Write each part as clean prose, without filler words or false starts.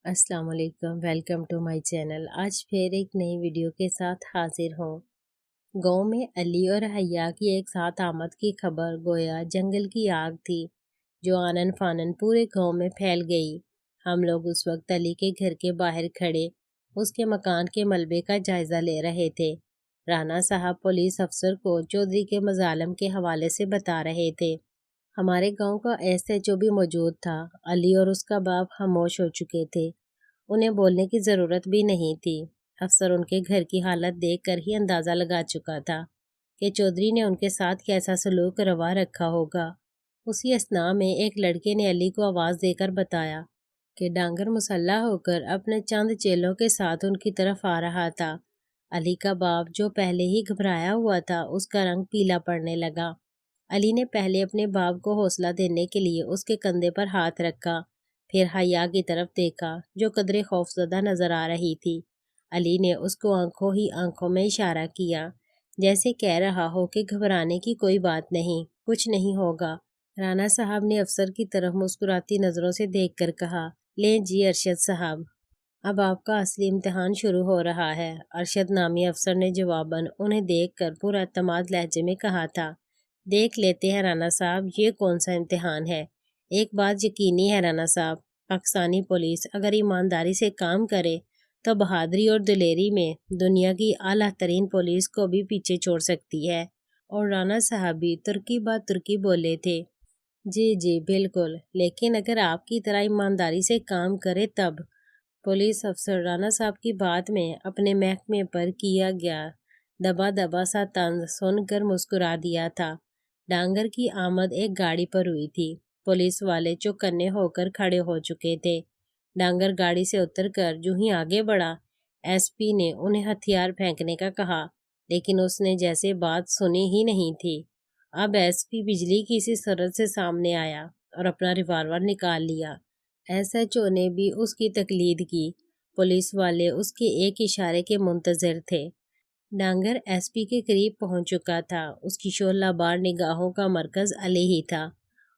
السلام علیکم، welcome to my channel. آج پھر ایک نئی ویڈیو کے ساتھ حاضر ہوں۔ گاؤں میں علی اور حیا کی ایک ساتھ آمد کی خبر گویا جنگل کی آگ تھی جو آنن فانن پورے گاؤں میں پھیل گئی۔ ہم لوگ اس وقت علی کے گھر کے باہر کھڑے اس کے مکان کے ملبے کا جائزہ لے رہے تھے۔ رانا صاحب پولیس افسر کو چودھری کے مظالم کے حوالے سے بتا رہے تھے۔ ہمارے گاؤں کا ایس ایچ او بھی موجود تھا۔ علی اور اس کا باپ خاموش ہو چکے تھے، انہیں بولنے کی ضرورت بھی نہیں تھی۔ افسر ان کے گھر کی حالت دیکھ کر ہی اندازہ لگا چکا تھا کہ چودھری نے ان کے ساتھ کیسا سلوک روا رکھا ہوگا۔ اسی اثناء میں ایک لڑکے نے علی کو آواز دے کر بتایا کہ ڈانگر مسلح ہو کر اپنے چند چیلوں کے ساتھ ان کی طرف آ رہا تھا۔ علی کا باپ جو پہلے ہی گھبرایا ہوا تھا، اس کا رنگ پیلا پڑنے لگا۔ علی نے پہلے اپنے باپ کو حوصلہ دینے کے لیے اس کے کندھے پر ہاتھ رکھا، پھر حیا کی طرف دیکھا جو قدرے خوفزدہ نظر آ رہی تھی۔ علی نے اس کو آنکھوں ہی آنکھوں میں اشارہ کیا، جیسے کہہ رہا ہو کہ گھبرانے کی کوئی بات نہیں، کچھ نہیں ہوگا۔ رانا صاحب نے افسر کی طرف مسکراتی نظروں سے دیکھ کر کہا، لیں جی ارشد صاحب، اب آپ کا اصلی امتحان شروع ہو رہا ہے۔ ارشد نامی افسر نے جواباً انہیں دیکھ کر پورا اعتماد لہجے میں کہا تھا، دیکھ لیتے ہیں رانا صاحب، یہ کون سا امتحان ہے۔ ایک بات یقینی ہے رانا صاحب، پاکستانی پولیس اگر ایمانداری سے کام کرے تو بہادری اور دلیری میں دنیا کی اعلیٰ ترین پولیس کو بھی پیچھے چھوڑ سکتی ہے۔ اور رانا صاحب بھی ترکی بات ترکی بولے تھے، جی جی بالکل، لیکن اگر آپ کی طرح ایمانداری سے کام کرے تب۔ پولیس افسر رانا صاحب کی بات میں اپنے محکمے پر کیا گیا دبا دبا سا طنز سن کر مسکرا دیا تھا۔ ڈانگر کی آمد ایک گاڑی پر ہوئی تھی۔ پولیس والے چوکنے ہو کر کھڑے ہو چکے تھے۔ ڈانگر گاڑی سے اتر کر جو ہی آگے بڑھا، ایس پی نے انہیں ہتھیار پھینکنے کا کہا، لیکن اس نے جیسے بات سنی ہی نہیں تھی۔ اب ایس پی بجلی کی سی سرعت سے سامنے آیا اور اپنا ریوالور نکال لیا۔ ایس ایچ او نے بھی اس کی تقلید کی۔ پولیس والے اس کے ایک اشارے کے منتظر تھے۔ ڈانگر ایس پی کے قریب پہنچ چکا تھا۔ اس کی شعلہ بار نگاہوں کا مرکز علی ہی تھا۔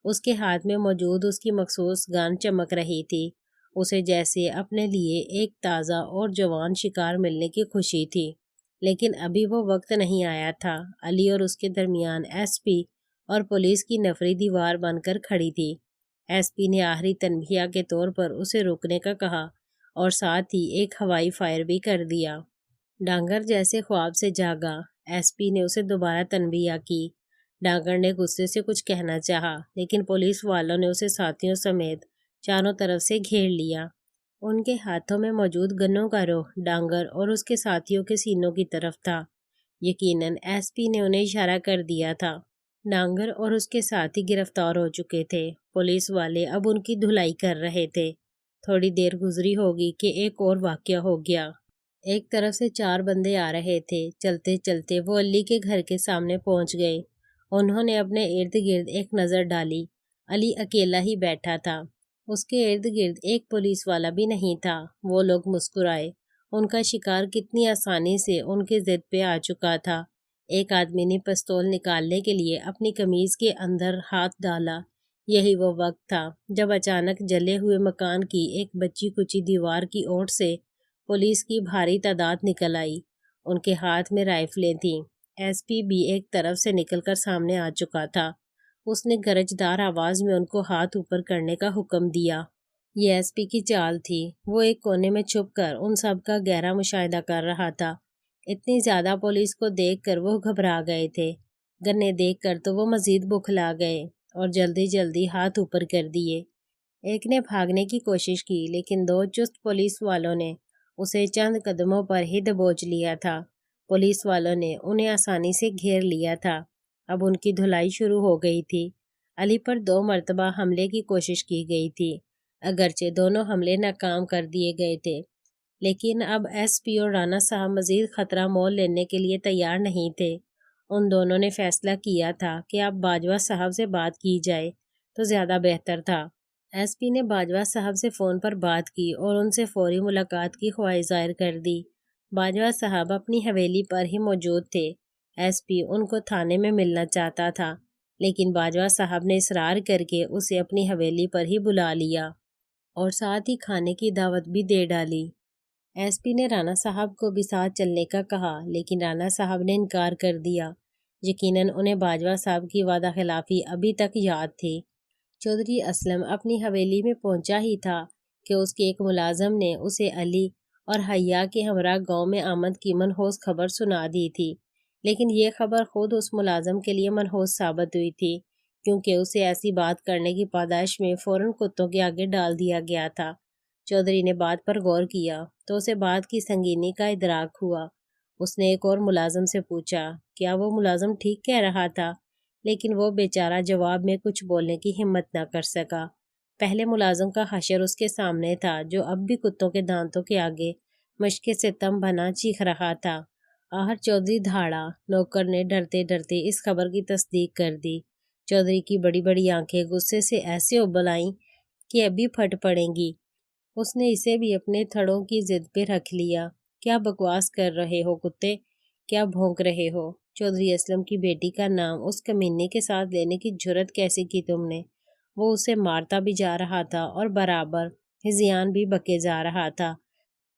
اس کے ہاتھ میں موجود اس کی مخصوص گن چمک رہی تھی۔ اسے جیسے اپنے لیے ایک تازہ اور جوان شکار ملنے کی خوشی تھی، لیکن ابھی وہ وقت نہیں آیا تھا۔ علی اور اس کے درمیان ایس پی اور پولیس کی نفری دیوار بن کر کھڑی تھی۔ ایس پی نے آخری تنبیہ کے طور پر اسے روکنے کا کہا اور ساتھ ہی ایک ہوائی فائر بھی کر دیا۔ ڈانگر جیسے خواب سے جاگا۔ ایس پی نے اسے دوبارہ تنبیہ کی۔ ڈانگر نے غصے سے کچھ کہنا چاہا، لیکن پولیس والوں نے اسے ساتھیوں سمیت چاروں طرف سے گھیر لیا۔ ان کے ہاتھوں میں موجود گنوں کا رخ ڈانگر اور اس کے ساتھیوں کے سینوں کی طرف تھا۔ یقیناً ایس پی نے انہیں اشارہ کر دیا تھا۔ ڈانگر اور اس کے ساتھی گرفتار ہو چکے تھے۔ پولیس والے اب ان کی دھلائی کر رہے تھے۔ تھوڑی دیر گزری ہوگی کہ ایک اور واقعہ ہو گیا۔ ایک طرف سے 4 بندے آ رہے تھے۔ چلتے چلتے وہ علی کے گھر کے سامنے پہنچ گئے۔ انہوں نے اپنے ارد گرد ایک نظر ڈالی۔ علی اکیلا ہی بیٹھا تھا۔ اس کے ارد گرد ایک پولیس والا بھی نہیں تھا۔ وہ لوگ مسکرائے۔ ان کا شکار کتنی آسانی سے ان کے ضد پہ آ چکا تھا۔ ایک آدمی نے پستول نکالنے کے لیے اپنی قمیض کے اندر ہاتھ ڈالا۔ یہی وہ وقت تھا جب اچانک جلے ہوئے مکان کی ایک بچی کچی دیوار کی اوٹ سے پولیس کی بھاری تعداد نکل آئی۔ ان کے ہاتھ میں رائفلیں تھیں۔ ایس پی بھی ایک طرف سے نکل کر سامنے آ چکا تھا۔ اس نے گرجدار آواز میں ان کو ہاتھ اوپر کرنے کا حکم دیا۔ یہ ایس پی کی چال تھی۔ وہ ایک کونے میں چھپ کر ان سب کا گہرا مشاہدہ کر رہا تھا۔ اتنی زیادہ پولیس کو دیکھ کر وہ گھبرا گئے تھے۔ گنے دیکھ کر تو وہ مزید بکھلا گئے اور جلدی جلدی ہاتھ اوپر کر دیے۔ ایک نے بھاگنے کی کوشش کی، لیکن 2 چست پولیس والوں نے اسے چند قدموں پر ہی دبوچ لیا تھا۔ پولیس والوں نے انہیں آسانی سے گھیر لیا تھا۔ اب ان کی دھلائی شروع ہو گئی تھی۔ علی پر 2 مرتبہ حملے کی کوشش کی گئی تھی، اگرچہ دونوں حملے ناکام کر دیے گئے تھے، لیکن اب ایس پی اور رانا صاحب مزید خطرہ مول لینے کے لیے تیار نہیں تھے۔ ان دونوں نے فیصلہ کیا تھا کہ اب باجوہ صاحب سے بات کی جائے تو زیادہ بہتر تھا۔ ایس پی نے باجوہ صاحب سے فون پر بات کی اور ان سے فوری ملاقات کی خواہش ظاہر کر دی۔ باجوہ صاحب اپنی حویلی پر ہی موجود تھے۔ ایس پی ان کو تھانے میں ملنا چاہتا تھا، لیکن باجوہ صاحب نے اصرار کر کے اسے اپنی حویلی پر ہی بلا لیا اور ساتھ ہی کھانے کی دعوت بھی دے ڈالی۔ ایس پی نے رانا صاحب کو بھی ساتھ چلنے کا کہا، لیکن رانا صاحب نے انکار کر دیا۔ یقیناً انہیں باجوہ صاحب کی وعدہ خلافی ابھی تک یاد تھی۔ چودھری اسلم اپنی حویلی میں پہنچا ہی تھا کہ اس کے ایک ملازم نے اسے علی اور حیا کے ہمراہ گاؤں میں آمد کی منحوس خبر سنا دی تھی، لیکن یہ خبر خود اس ملازم کے لیے منحوس ثابت ہوئی تھی، کیونکہ اسے ایسی بات کرنے کی پاداش میں فوراً کتوں کے آگے ڈال دیا گیا تھا۔ چودھری نے بات پر غور کیا تو اسے بات کی سنگینی کا ادراک ہوا۔ اس نے ایک اور ملازم سے پوچھا، کیا وہ ملازم ٹھیک کہہ رہا تھا؟ لیکن وہ بیچارہ جواب میں کچھ بولنے کی ہمت نہ کر سکا۔ پہلے ملازم کا حشر اس کے سامنے تھا، جو اب بھی کتوں کے دانتوں کے آگے مشق ستم بنا چیخ رہا تھا۔ آخر چودھری دھاڑا۔ نوکر نے ڈرتے ڈرتے اس خبر کی تصدیق کر دی۔ چودھری کی بڑی بڑی آنکھیں غصے سے ایسے ابل آئیں کہ ابھی پھٹ پڑیں گی۔ اس نے اسے بھی اپنے تھڑوں کی ضد پہ رکھ لیا۔ کیا بکواس کر رہے ہو کتے؟ کیا بھونک رہے ہو؟ چودھری اسلم کی بیٹی کا نام اس کمینے کے ساتھ لینے کی جرت کیسی کی تم نے؟ وہ اسے مارتا بھی جا رہا تھا اور برابر ہذیان بھی بکے جا رہا تھا۔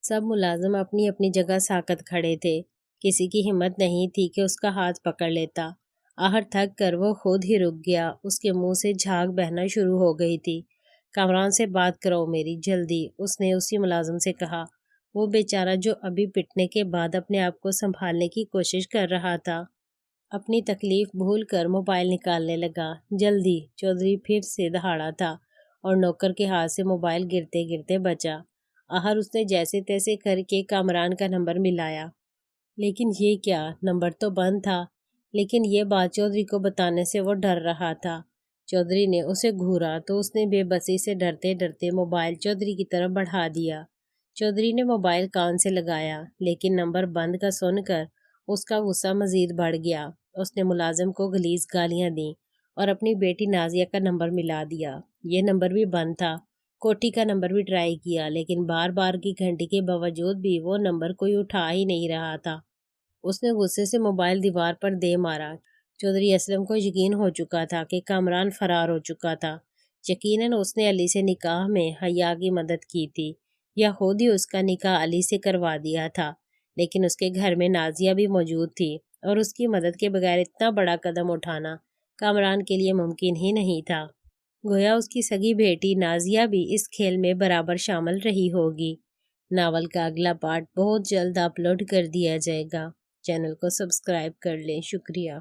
سب ملازم اپنی اپنی جگہ ساکت کھڑے تھے۔ کسی کی ہمت نہیں تھی کہ اس کا ہاتھ پکڑ لیتا۔ آخر تھک کر وہ خود ہی رک گیا۔ اس کے منہ سے جھاگ بہنا شروع ہو گئی تھی۔ کامران سے بات کراؤ میری، جلدی، اس نے اسی ملازم سے کہا۔ وہ بیچارہ جو ابھی پٹنے کے بعد اپنے آپ کو سنبھالنے کی کوشش کر رہا تھا، اپنی تکلیف بھول کر موبائل نکالنے لگا۔ جلدی، چودھری پھر سے دہاڑا تھا اور نوکر کے ہاتھ سے موبائل گرتے گرتے بچا۔ آخر اس نے جیسے تیسے کر کے کامران کا نمبر ملایا، لیکن یہ کیا، نمبر تو بند تھا۔ لیکن یہ بات چودھری کو بتانے سے وہ ڈر رہا تھا۔ چودھری نے اسے گھورا تو اس نے بے بسی سے ڈرتے ڈرتے موبائل چودھری کی طرف بڑھا دیا۔ چودھری نے موبائل کان سے لگایا، لیکن نمبر بند کا سن کر اس کا غصہ مزید بڑھ گیا۔ اس نے ملازم کو غلیظ گالیاں دیں اور اپنی بیٹی نازیہ کا نمبر ملا دیا۔ یہ نمبر بھی بند تھا۔ کوٹھی کا نمبر بھی ٹرائی کیا، لیکن بار بار کی گھنٹی کے باوجود بھی وہ نمبر کوئی اٹھا ہی نہیں رہا تھا۔ اس نے غصے سے موبائل دیوار پر دے مارا۔ چودھری اسلم کو یقین ہو چکا تھا کہ کامران فرار ہو چکا تھا۔ یقیناً اس نے علی سے نکاح میں حیا کی مدد کی تھی، یا خود ہی اس کا نکاح علی سے کروا دیا تھا، لیکن اس کے گھر میں نازیہ بھی موجود تھی اور اس کی مدد کے بغیر اتنا بڑا قدم اٹھانا کامران کے لیے ممکن ہی نہیں تھا۔ گویا اس کی سگی بیٹی نازیہ بھی اس کھیل میں برابر شامل رہی ہوگی۔ ناول کا اگلا پارٹ بہت جلد اپلوڈ کر دیا جائے گا۔ چینل کو سبسکرائب کر لیں۔ شکریہ۔